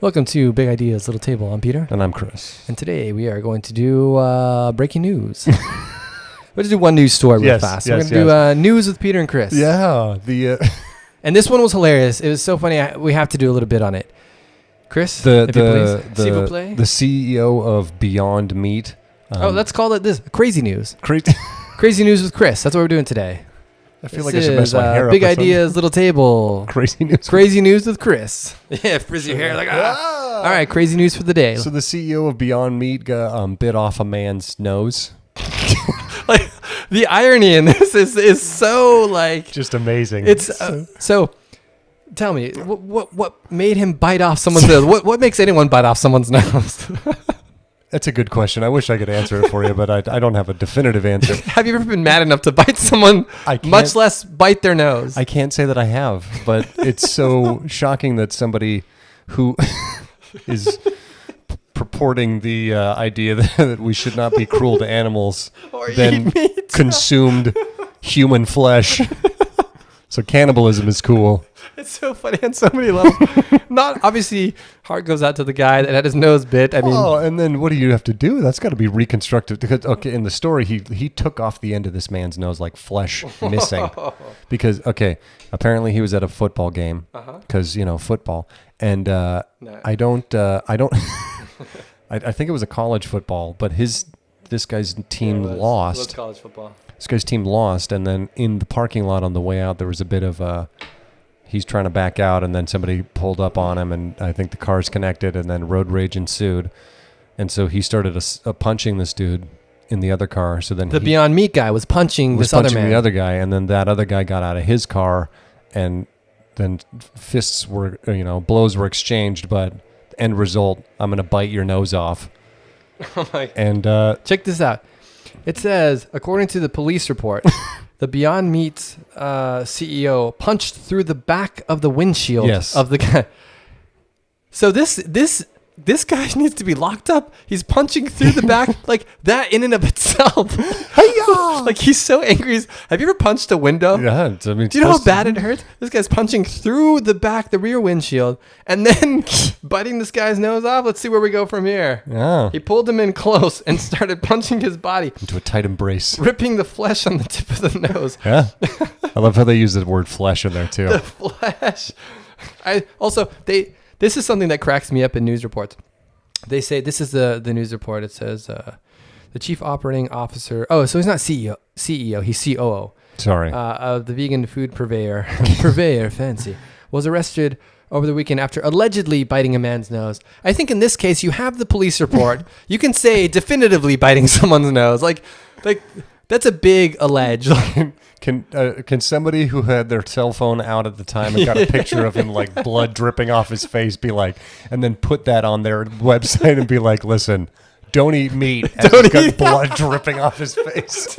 Welcome to Big Ideas, Little Table. I'm Peter. And I'm Chris. And today we are going to do breaking news. We're going to do one news story real fast. We're going to do news with Peter and Chris. Yeah. And this one was hilarious. It was so funny. We have to do a little bit on it. Chris, the CEO CEO of Beyond Meat. Let's call it this. Crazy news. Crazy news with Chris. That's what we're doing today. I feel like I should mess my hair up. Big Ideas, Little Table. Crazy news. Crazy news with Chris. Yeah, frizzy hair. Like, All right, crazy news for the day. So the CEO of Beyond Meat bit off a man's nose. Like, the irony in this is so, like... just amazing. It's so... Tell me, what made him bite off someone's nose? What makes anyone bite off someone's nose? That's a good question. I wish I could answer it for you, but I don't have a definitive answer. Have you ever been mad enough to bite someone, much less bite their nose? I can't say that I have, but it's so shocking that somebody who is purporting the idea that we should not be cruel to animals then consumed human flesh. So cannibalism is cool. It's so funny on so many levels. Not obviously, heart goes out to the guy that had his nose bit. I mean, and then what do you have to do? That's got to be reconstructed. Because in the story, he took off the end of this man's nose, like flesh missing, because apparently he was at a football game because football, and no. I think it was a college football, but this guy's team lost. It was college football. This guy's team lost, and then in the parking lot on the way out, there was a bit of he's trying to back out, and then somebody pulled up on him, and I think the cars connected, and then road rage ensued. And so he started punching this dude in the other car. So then the Beyond Meat guy was punching this other man. The other guy, and then that other guy got out of his car, and then fists were, blows were exchanged, but end result, I'm going to bite your nose off. Oh my! And check this out. It says, according to the police report, the Beyond Meat CEO punched through the back of the windshield of the guy. So this guy needs to be locked up. He's punching through the back, like that in and of itself. Like he's so angry. Have you ever punched a window? Yeah. Do you know how bad it hurts? This guy's punching through the rear windshield, and then biting this guy's nose off. Let's see where we go from here. Yeah. He pulled him in close and started punching his body into a tight embrace, ripping the flesh on the tip of the nose. Yeah. I love how they use the word flesh in there too. The flesh. This is something that cracks me up in news reports. They say, this is the news report. It says the chief operating officer. Oh, so he's not CEO. He's COO. Sorry. Of the vegan food purveyor, fancy, was arrested over the weekend after allegedly biting a man's nose. I think in this case, you have the police report. You can say definitively biting someone's nose. Like that's a big allege. Can somebody who had their cell phone out at the time and got a picture of him like blood dripping off his face be like, and then put that on their website and be like, listen, don't eat meat as he's got blood dripping off his face.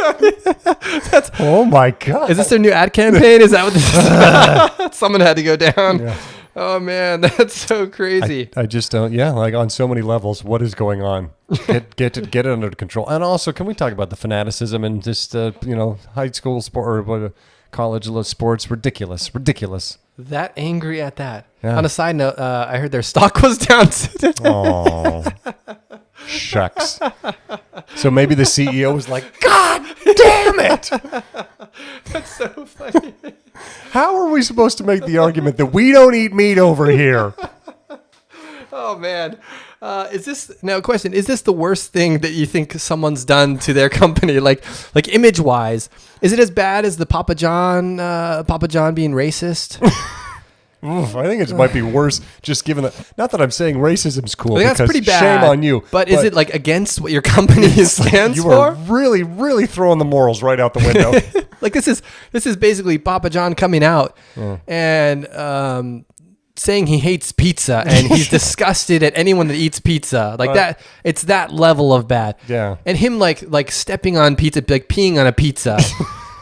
Oh my God. Is this their new ad campaign? Is that what this is? Someone had to go down. Yeah. Oh man, that's so crazy. I just don't. Yeah, like on so many levels, what is going on? Get it under control. And also, can we talk about the fanaticism and just high school sport or college sports? Ridiculous. That angry at that. Yeah. On a side note, I heard their stock was down. Oh, shucks. So maybe the CEO was like, God damn it. That's so funny. How are we supposed to make the argument that we don't eat meat over here? Oh man, is this the worst thing that you think someone's done to their company? Like image wise, is it as bad as the Papa John being racist? I think it might be worse, just given that. Not that I'm saying racism's cool. That's pretty bad. Shame on you. But is it like against what your company stands for? You are really, really throwing the morals right out the window. Like this is basically Papa John coming out and saying he hates pizza and he's disgusted at anyone that eats pizza. Like that, it's that level of bad. Yeah. And him like stepping on pizza, like peeing on a pizza,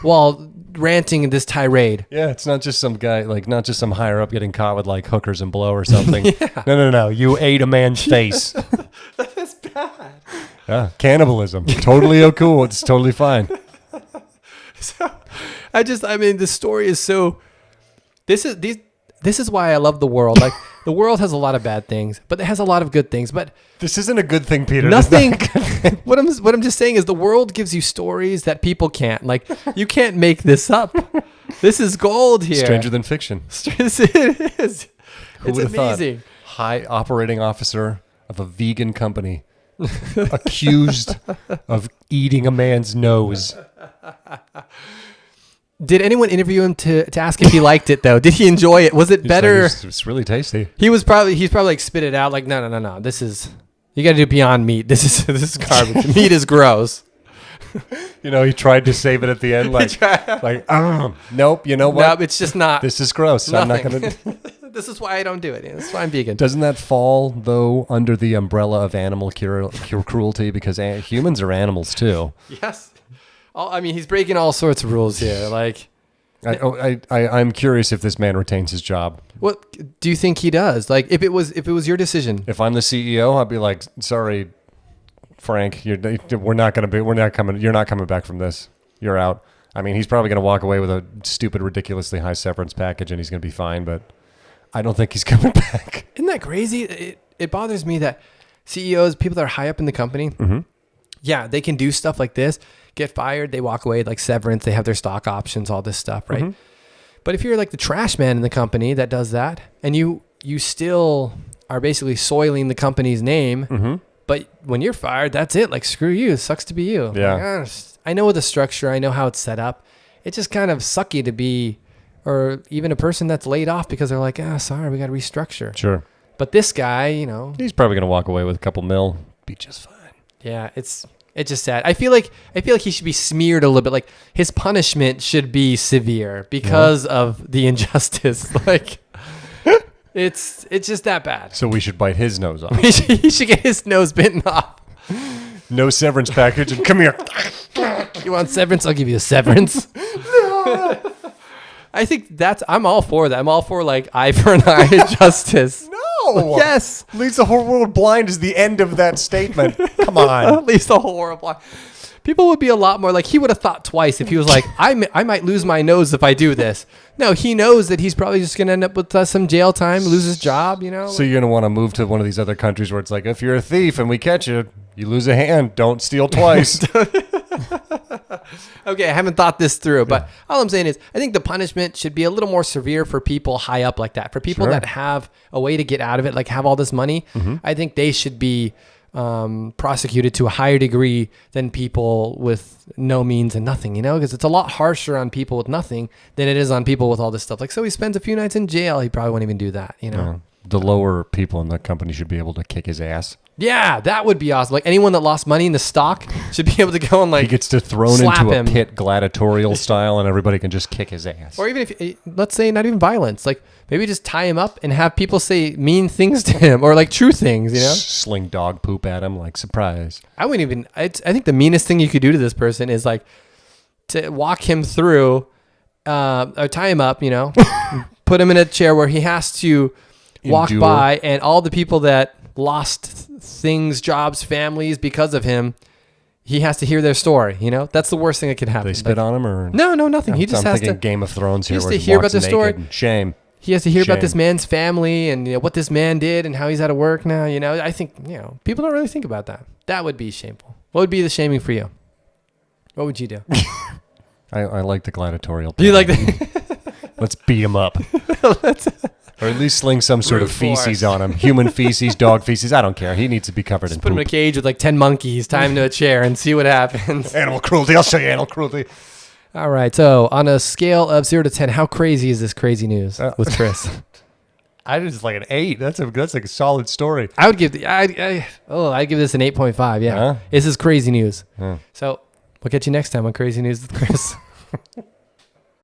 while ranting in this tirade. Yeah, it's not just some guy, like not just some higher up getting caught with like hookers and blow or something. Yeah. No. You ate a man's face. That's bad. Yeah, cannibalism. Totally cool. It's totally fine. So, the story is so. this is why I love the world. Like the world has a lot of bad things, but it has a lot of good things. But this isn't a good thing, Peter. Nothing. What I'm just saying is the world gives you stories that people can't. Like you can't make this up. This is gold here. Stranger than fiction. It is. It's amazing. High operating officer of a vegan company accused of eating a man's nose. Did anyone interview him to ask if he liked it though? Did he enjoy it? Was it better? It's really tasty. He's probably like spit it out like no. This is, you got to do Beyond Meat. This is garbage. Meat is gross. You know, he tried to save it at the end nope, you know what? Nope, it's just not. This is gross. Nothing. I'm not going to. This is why I don't do it. That's why I'm vegan. Doesn't that fall, though, under the umbrella of animal cruelty? Because humans are animals, too. Yes. I mean, he's breaking all sorts of rules here. Like, I'm curious if this man retains his job. What do you think he does? Like, if it was your decision. If I'm the CEO, I'd be like, sorry, Frank, you're not coming back from this. You're out. I mean, he's probably going to walk away with a stupid, ridiculously high severance package, and he's going to be fine. But I don't think he's coming back. Isn't that crazy? It bothers me that CEOs, people that are high up in the company, yeah, they can do stuff like this, get fired, they walk away, like severance, they have their stock options, all this stuff, right? But if you're like the trash man in the company that does that, and you still are basically soiling the company's name, but when you're fired, that's it. Like, screw you. It sucks to be you. Yeah. Like, I know the structure. I know how it's set up. It's just kind of sucky to be, or even a person that's laid off because they're like, sorry, we got to restructure. Sure. But this guy, you know, he's probably going to walk away with a couple mil. Be just fine. Yeah, it's just sad. I feel like he should be smeared a little bit. Like his punishment should be severe because of the injustice. Like it's just that bad. So we should bite his nose off. He should get his nose bitten off. No severance package, and come here. You want severance? I'll give you a severance. No. I think I'm all for that. I'm all for like eye for an eye justice. No. Yes. Leaves the whole world blind is the end of that statement. Come on. Leaves the whole world blind. People would be a lot more like, he would have thought twice if he was like, I might lose my nose if I do this. No, he knows that he's probably just going to end up with some jail time, lose his job, you know? So you're going to want to move to one of these other countries where it's like, if you're a thief and we catch you, you lose a hand. Don't steal twice. Okay, I haven't thought this through, but all I'm saying is I think the punishment should be a little more severe for people high up like that. For people that have a way to get out of it, like have all this money, I think they should be prosecuted to a higher degree than people with no means and nothing, you know, because it's a lot harsher on people with nothing than it is on people with all this stuff. Like, so he spends a few nights in jail. He probably won't even do that, you know. The lower people in the company should be able to kick his ass. Yeah, that would be awesome. Like anyone that lost money in the stock should be able to go and like he gets to thrown into him. A pit gladiatorial style, and everybody can just kick his ass. Or even if, let's say, not even violence, like maybe just tie him up and have people say mean things to him or like true things, you know? Sling dog poop at him, like surprise. I wouldn't even. I think the meanest thing you could do to this person is like to walk him through, or tie him up, you know, put him in a chair where he has to walk by, and all the people that lost things, jobs, families because of him, he has to hear their story. You know, that's the worst thing that could happen. They spit on him, or no, nothing. He just has to. Game of Thrones here. He has to hear about the story. Shame. He has to hear about this man's family and what this man did and how he's out of work now. You know, I think people don't really think about that. That would be shameful. What would be the shaming for you? What would you do? I like the gladiatorial. Do you like that? Let's beat him up. Or at least sling some sort of feces on him. Human feces, dog feces. I don't care. He needs to be covered in poop. Put him in a cage with like 10 monkeys, tie him to a chair, and see what happens. Animal cruelty. I'll show you animal cruelty. All right. So on a scale of 0 to 10, how crazy is this crazy news with Chris? I just like an 8. That's like a solid story. I would give I'd give this an 8.5. Yeah. This is crazy news. So we'll catch you next time on Crazy News with Chris.